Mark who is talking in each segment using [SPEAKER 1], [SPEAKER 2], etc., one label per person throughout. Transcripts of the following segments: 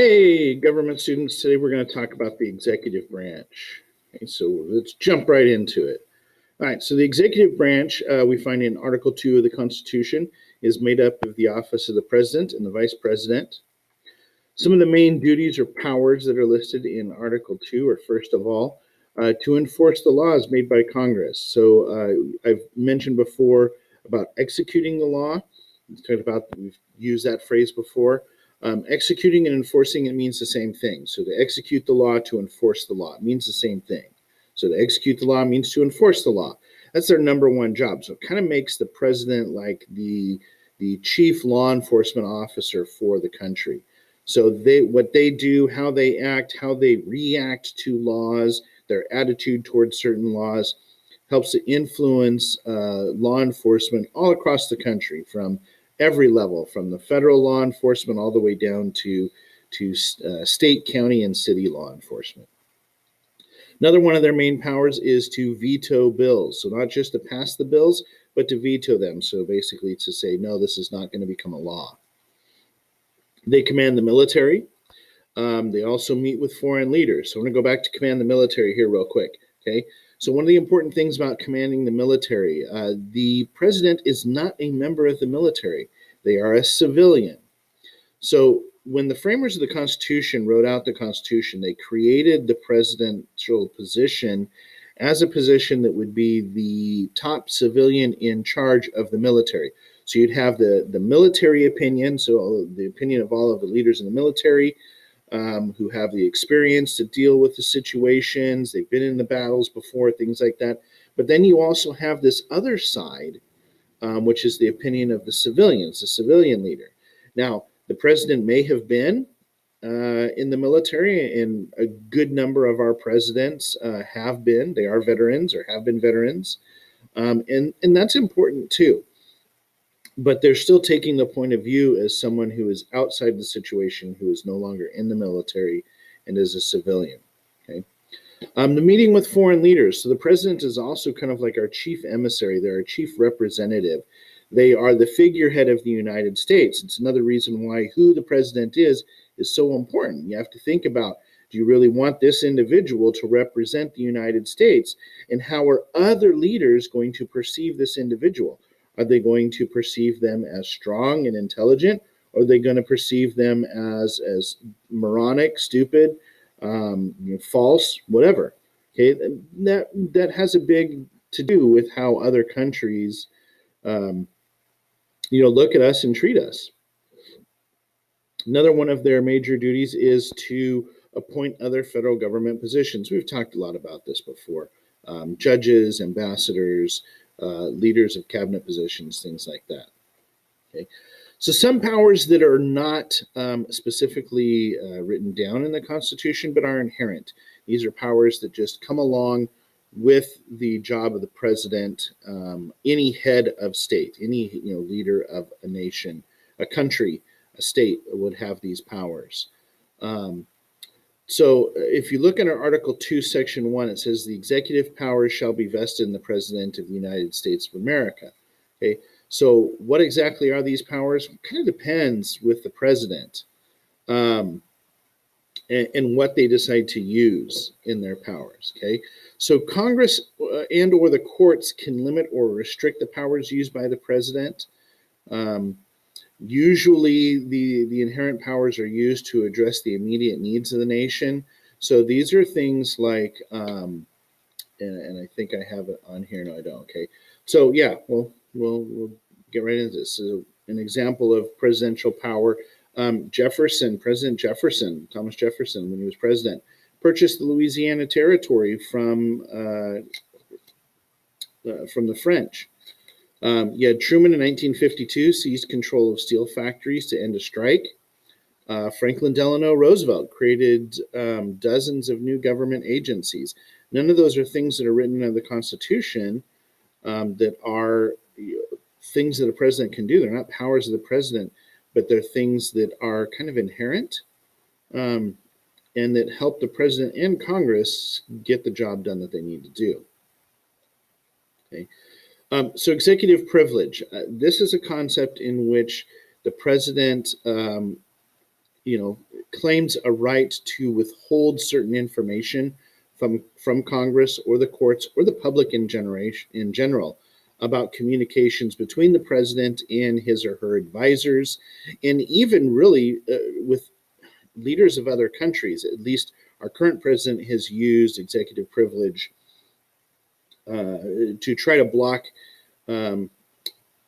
[SPEAKER 1] Hey, government students, today we're going to talk about the executive branch. Okay, so let's jump right into it. All right, so the executive branch, we find in Article 2 of the Constitution, is made up of the office of the president and the vice president. Some of the main duties or powers that are listed in Article 2 are, first of all, to enforce the laws made by Congress. So I've mentioned before about executing the law. We've used that phrase before. Executing and enforcing it means the same thing. So to execute the law, to enforce the law, it means the same thing. So to execute the law means to enforce the law. That's their number one job. So it kind of makes the president like the chief law enforcement officer for the country. So what they do, how they act, how they react to laws, their attitude towards certain laws, helps to influence law enforcement all across the country, from every level, from the federal law enforcement all the way down to state, county, and city law enforcement. Another one of their main powers is to veto bills. So not just to pass the bills, but to veto them. So basically to say, no, this is not going to become a law. They command the military. They also meet with foreign leaders. So I'm going to go back to command the military here real quick. Okay. So one of the important things about commanding the military, the president is not a member of the military. They are a civilian. So when the framers of the Constitution wrote out the Constitution, they created the presidential position as a position that would be the top civilian in charge of the military. So you'd have the military opinion, so the opinion of all of the leaders in the military, who have the experience to deal with the situations. They've been in the battles before, things like that. But then you also have this other side, which is the opinion of the civilians, the civilian leader. Now, the president may have been in the military, and a good number of our presidents have been. They are veterans or have been veterans. And that's important too. But they're still taking the point of view as someone who is outside the situation, who is no longer in the military and is a civilian. Okay. The meeting with foreign leaders. So the president is also kind of like our chief emissary. They're our chief representative. They are the figurehead of the United States. It's another reason why who the president is so important. You have to think about, do you really want this individual to represent the United States? And how are other leaders going to perceive this individual? Are they going to perceive them as strong and intelligent? Or are they going to perceive them as moronic, stupid, false, whatever? Okay, that has a big to do with how other countries, look at us and treat us. Another one of their major duties is to appoint other federal government positions. We've talked a lot about this before. Judges, ambassadors, leaders of cabinet positions, things like that. Okay. So some powers that are not specifically written down in the Constitution, but are inherent. These are powers that just come along with the job of the president. Any head of state, any leader of a nation, a country, a state would have these powers. So if you look at our Article 2, Section 1, it says the executive powers shall be vested in the President of the United States of America. Okay, so what exactly are these powers? It kind of depends with the president, and what they decide to use in their powers. Okay, so Congress and or the courts can limit or restrict the powers used by the president. Usually, the inherent powers are used to address the immediate needs of the nation. So these are things like, and I think I have it on here. No, I don't. Okay. So yeah, we'll get right into this. So an example of presidential power: President Jefferson, Thomas Jefferson, when he was president, purchased the Louisiana Territory from the French. You had Truman in 1952 seized control of steel factories to end a strike. Franklin Delano Roosevelt created dozens of new government agencies. None of those are things that are written in the Constitution that are things that a president can do. They're not powers of the president, but they're things that are kind of inherent and that help the president and Congress get the job done that they need to do. Okay. So executive privilege. This is a concept in which the president claims a right to withhold certain information from Congress or the courts or the public in general about communications between the president and his or her advisors, and even really with leaders of other countries. At least our current president has used executive privilege to try to block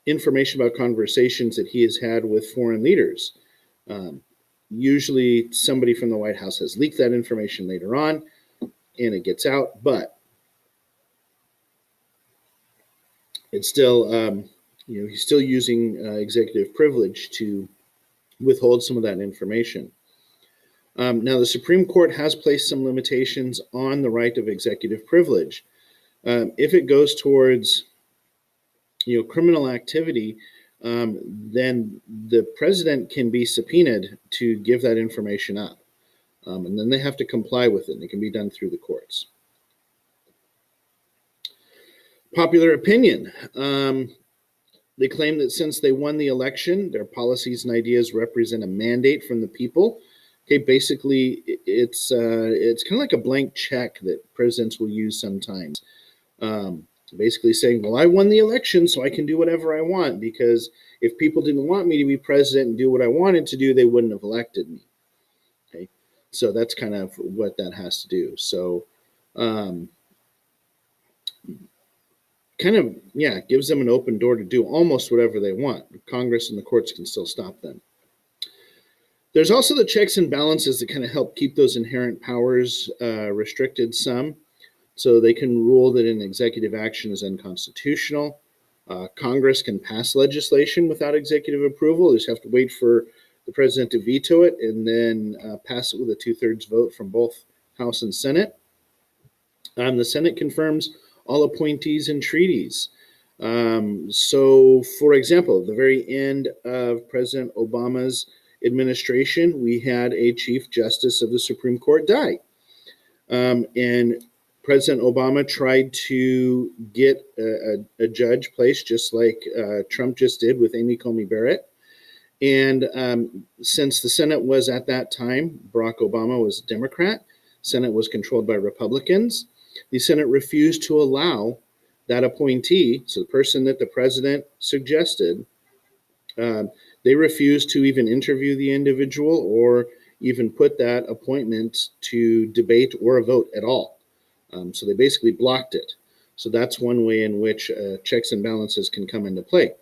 [SPEAKER 1] information about conversations that he has had with foreign leaders. Usually somebody from the White House has leaked that information later on and it gets out, but it's still, he's still using executive privilege to withhold some of that information. Now, the Supreme Court has placed some limitations on the right of executive privilege. If it goes towards, criminal activity, then the president can be subpoenaed to give that information up. And then they have to comply with it. And it can be done through the courts. Popular opinion. They claim that since they won the election, their policies and ideas represent a mandate from the people. Okay, basically, it's kind of like a blank check that presidents will use sometimes. Basically saying, well, I won the election, so I can do whatever I want, because if people didn't want me to be president and do what I wanted to do, they wouldn't have elected me. Okay, so that's kind of what that has to do. So gives them an open door to do almost whatever they want. Congress and the courts can still stop them. There's also the checks and balances that kind of help keep those inherent powers restricted some. So they can rule that an executive action is unconstitutional. Congress can pass legislation without executive approval. They just have to wait for the president to veto it and then pass it with a 2/3 vote from both House and Senate. The Senate confirms all appointees and treaties. So, for example, at the very end of President Obama's administration, we had a Chief Justice of the Supreme Court die. And President Obama tried to get a judge placed, just like Trump just did with Amy Coney Barrett. And since the Senate was at that time, Barack Obama was a Democrat, Senate was controlled by Republicans, the Senate refused to allow that appointee, so the person that the president suggested, they refused to even interview the individual or even put that appointment to debate or a vote at all. So they basically blocked it. So that's one way in which checks and balances can come into play.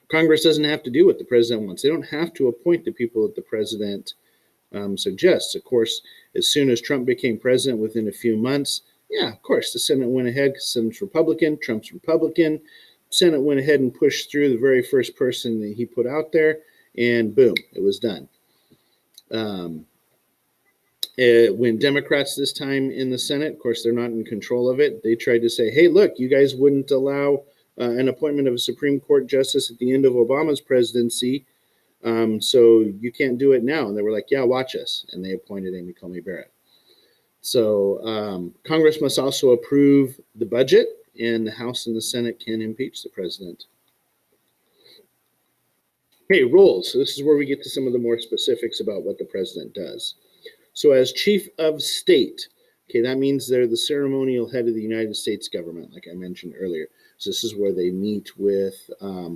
[SPEAKER 1] Congress doesn't have to do what the president wants. They don't have to appoint the people that the president suggests. Of course, as soon as Trump became president, within a few months, of course, the Senate went ahead, because Senate's Republican, Trump's Republican. Senate went ahead and pushed through the very first person that he put out there, and boom, it was done. When Democrats this time in the Senate, of course, they're not in control of it, they tried to say, hey, look, you guys wouldn't allow an appointment of a Supreme Court justice at the end of Obama's presidency, so you can't do it now. And they were like, yeah, watch us. And they appointed Amy Coney Barrett. So Congress must also approve the budget, and the House and the Senate can impeach the president. Okay, roles. So this is where we get to some of the more specifics about what the president does. So as chief of state, okay, that means they're the ceremonial head of the United States government, like I mentioned earlier. So this is where they meet with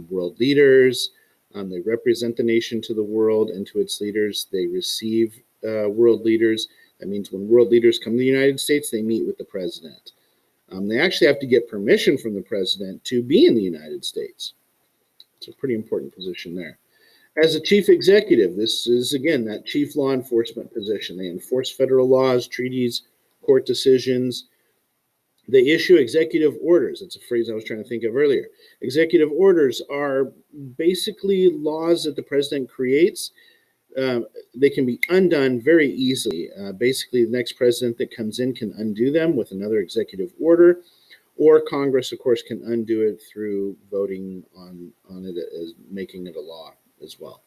[SPEAKER 1] world leaders. They represent the nation to the world and to its leaders. They receive world leaders. That means when world leaders come to the United States, they meet with the president. They actually have to get permission from the president to be in the United States. It's a pretty important position there. As a chief executive, this is, again, that chief law enforcement position. They enforce federal laws, treaties, court decisions. They issue executive orders. That's a phrase I was trying to think of earlier. Executive orders are basically laws that the president creates. They can be undone very easily. Basically, the next president that comes in can undo them with another executive order, or Congress, of course, can undo it through voting on it as making it a law as well.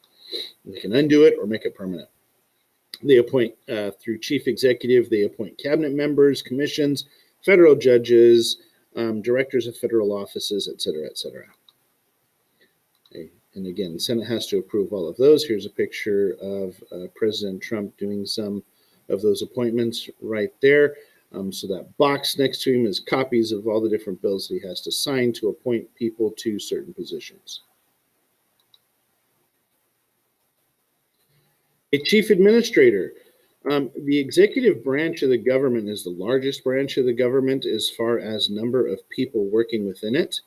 [SPEAKER 1] They can undo it or make it permanent. They appoint, through chief executive, they appoint cabinet members, commissions, federal judges, directors of federal offices, et cetera, et cetera. Okay. And again, the Senate has to approve all of those. Here's a picture of President Trump doing some of those appointments right there. So that box next to him is copies of all the different bills that he has to sign to appoint people to certain positions. A chief administrator. The executive branch of the government is the largest branch of the government as far as number of people working within it.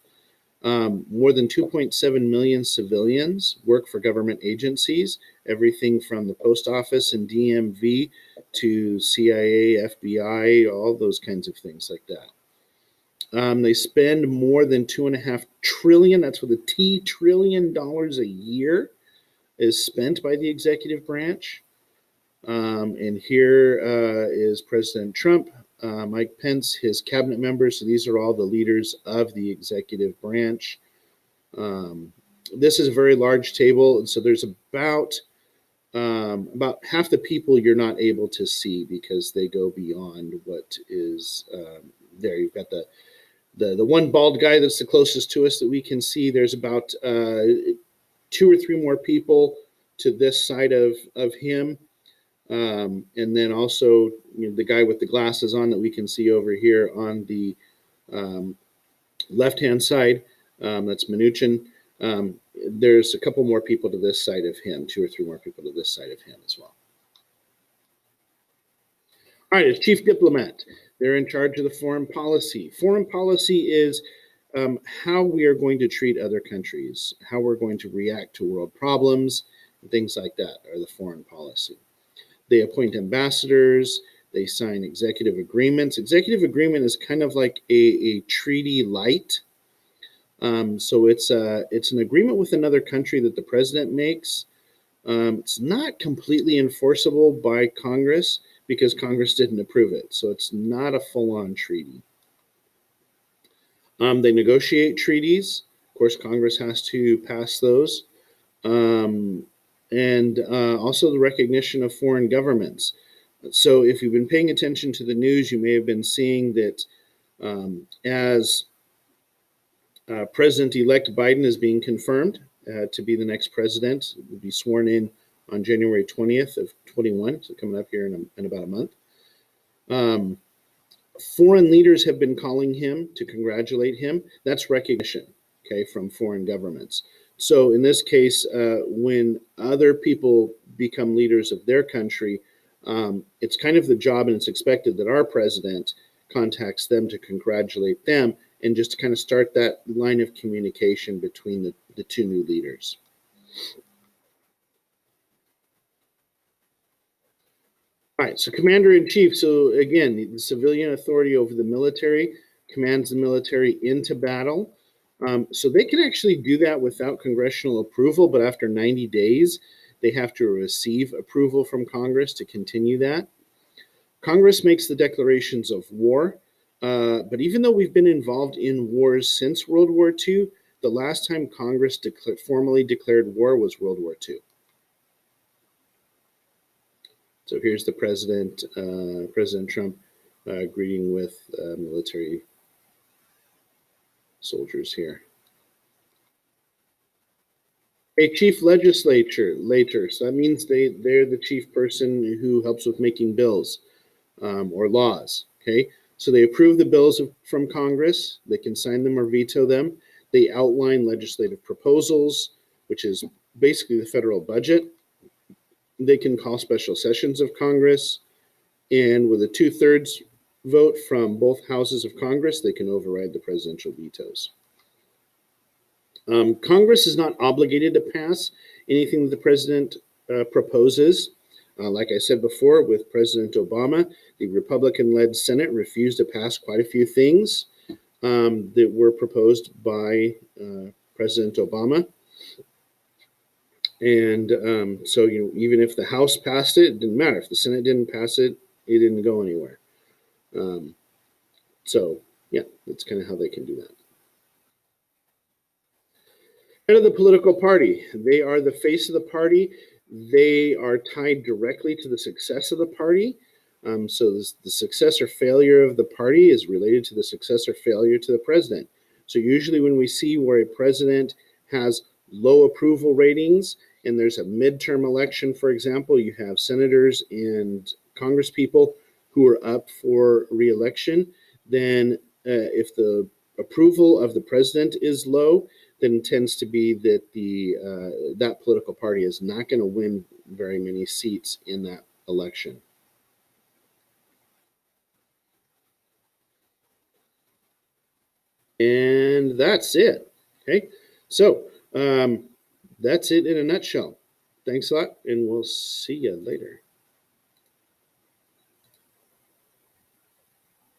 [SPEAKER 1] More than 2.7 million civilians work for government agencies, everything from the post office and DMV to CIA, FBI, all those kinds of things like that. They spend more than $2.5 trillion, that's with a T, trillion dollars a year is spent by the executive branch. And here is President Trump, Mike Pence, his cabinet members. So these are all the leaders of the executive branch. This is a very large table, and so there's about half the people you're not able to see because they go beyond what is there. You've got the one bald guy that's the closest to us that we can see. There's about 2 or 3 more people to this side of him. And then also the guy with the glasses on that we can see over here on the left-hand side, that's Mnuchin. There's a couple more people to this side of him, 2 or 3 more people to this side of him as well. All right, as chief diplomat, they're in charge of the foreign policy. Foreign policy is how we are going to treat other countries, how we're going to react to world problems, and things like that are the foreign policy. They appoint ambassadors. They sign executive agreements. Executive agreement is kind of like a treaty light. So it's an agreement with another country that the president makes. It's not completely enforceable by Congress because Congress didn't approve it. So it's not a full-on treaty. They negotiate treaties. Of course, Congress has to pass those. And also the recognition of foreign governments. So if you've been paying attention to the news, you may have been seeing that as President-elect Biden is being confirmed to be the next president, will be sworn in on January 20th of 21, so coming up here in about a month. Foreign leaders have been calling him to congratulate him. That's recognition, okay, from foreign governments. So in this case, when other people become leaders of their country, it's kind of the job and it's expected that our president contacts them to congratulate them and just to kind of start that line of communication between the 2 new leaders. All right, so commander-in-chief. So again, the civilian authority over the military commands the military into battle. So they can actually do that without congressional approval, but after 90 days, they have to receive approval from Congress to continue that. Congress makes the declarations of war, but even though we've been involved in wars since World War II, the last time Congress formally declared war was World War II. So here's the president, President Trump, greeting with military soldiers here. A chief legislator, so that means they're the chief person who helps with making bills or laws, okay? So they approve the bills from Congress. They can sign them or veto them. They outline legislative proposals, which is basically the federal budget. They can call special sessions of Congress, and with a 2/3 vote from both houses of Congress, they can override the presidential vetoes. Congress is not obligated to pass anything that the president proposes. Like I said before, with President Obama, the Republican-led Senate refused to pass quite a few things that were proposed by President Obama. And so, even if the House passed it, it didn't matter. If the Senate didn't pass it, it didn't go anywhere. So, yeah, that's kind of how they can do that. Head of the political party. They are the face of the party. They are tied directly to the success of the party. So the success or failure of the party is related to the success or failure to the president. So usually when we see where a president has
[SPEAKER 2] low approval ratings and there's a midterm election, for example, you have senators and congresspeople who are up for reelection, then if the approval of the president is low, then it tends to be that that political party is not going to win very many seats in that election. And that's it. Okay, so that's it in a nutshell. Thanks a lot, and we'll see you later.